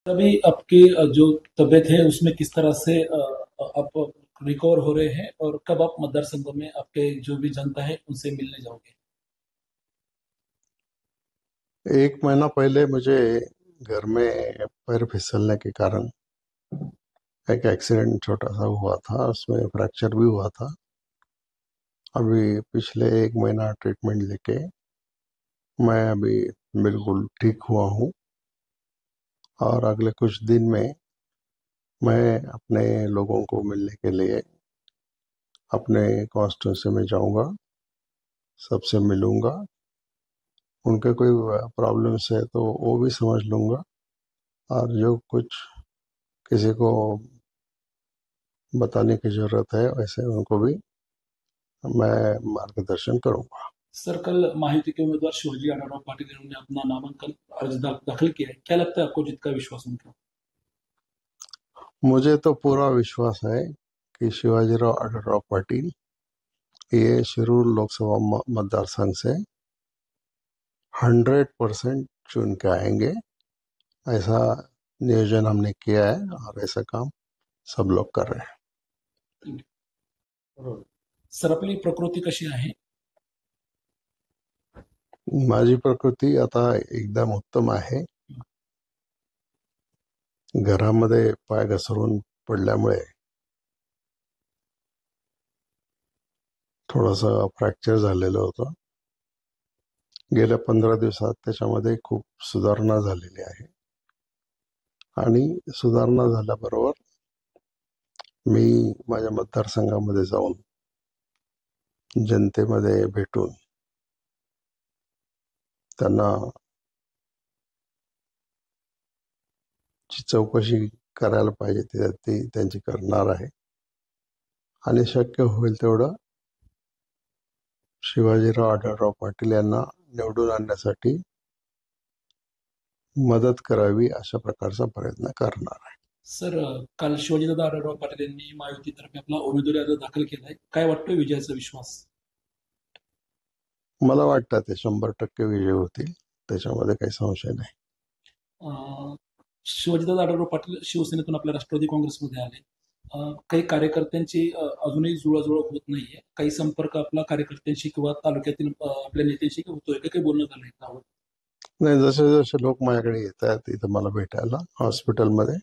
अभी आपकी जो तबीयत है उसमें किस तरह से आप रिकवर हो रहे हैं और कब आप मतदार संघ में आपके जो भी जनता है उनसे मिलने जाओगे? एक महीना पहले मुझे घर में पैर फिसलने के कारण एक एक्सीडेंट छोटा सा हुआ था। उसमें फ्रैक्चर भी हुआ था। अभी पिछले एक महीना ट्रीटमेंट लेके मैं अभी बिल्कुल ठीक हुआ हूँ। और अगले कुछ दिन में मैं अपने लोगों को मिलने के लिए अपने कॉन्स्टिट्यूंसी में जाऊंगा, सबसे मिलूंगा। उनके कोई प्रॉब्लम्स है तो वो भी समझ लूंगा, और जो कुछ किसी को बताने की जरूरत है वैसे उनको भी मैं मार्गदर्शन करूंगा। सर, कल महायुति के उम्मीदवार शिवाजी आढळराव पाटील ने अपना नामांकन अर्ज दाखिल किया है। क्या लगता है आपको जीत का विश्वास उनका? मुझे तो पूरा विश्वास है कि शिवाजीराव आढळराव पाटिल ये शिरूर लोकसभा मतदार संघ से 100% चुन के आएंगे। ऐसा नियोजन हमने किया है और ऐसा काम सब लोग कर रहे बरोबर. सर, आपली प्रकृती कशी आहे? हैं। माझी प्रकृती आता एकदम उत्तम आहे। घरामध्ये पाय घसरून पडल्यामुळे थोडंसं फ्रॅक्चर झालेलं होतं। गेल्या 15 दिवसात त्याच्यामध्ये खूप सुधारणा झालेली आहे। आणि सुधारणा झाल्याबरोबर मी माझ्या मतदारसंघामध्ये जाऊन जनतेमध्ये भेटून त्यांना जी चौकशी करायला पाहिजे ती त्यांची करणार आहे। आणि शक्य होईल तेवढं शिवाजीराव आढळराव पाटील यांना निवडून आणण्यासाठी मदत करावी अशा प्रकारचा प्रयत्न करणार आहे। सर, काल शिवाजीदादा आढळराव पाटील यांनी महायुतीतर्फे आपला उमेदवारी अर्ज दाखल केलाय. काय वाटतं विजयाचा विश्वास? मला वाटतं ते 100% विजय होतील, त्याच्यामध्ये काही संशय नाही। अं, शिवाजीदादा आढळराव पाटील शिवसेनेतून आपल्या राष्ट्रवादी काँग्रेसमध्ये आले. काही कार्यकर्त्यांची अजूनही जुळवाजुळव होत नाहीये. काही संपर्क आपला कार्यकर्त्यांशी किंवा तालुक्यातील आपल्या नेत्यांशी होतोय का? काही बोलणं झालंय का? नाही, जसे जसे लोक माझ्याकडे येत आहेत इथं मला भेटायला हॉस्पिटलमध्ये,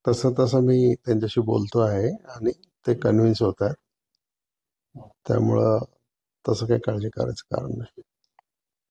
तसं तसं मी त्यांच्याशी बोलतो आहे आणि ते कन्व्हिन्स होत आहेत। त्यामुळं तसं काही काळजी करायचं कारण नाही।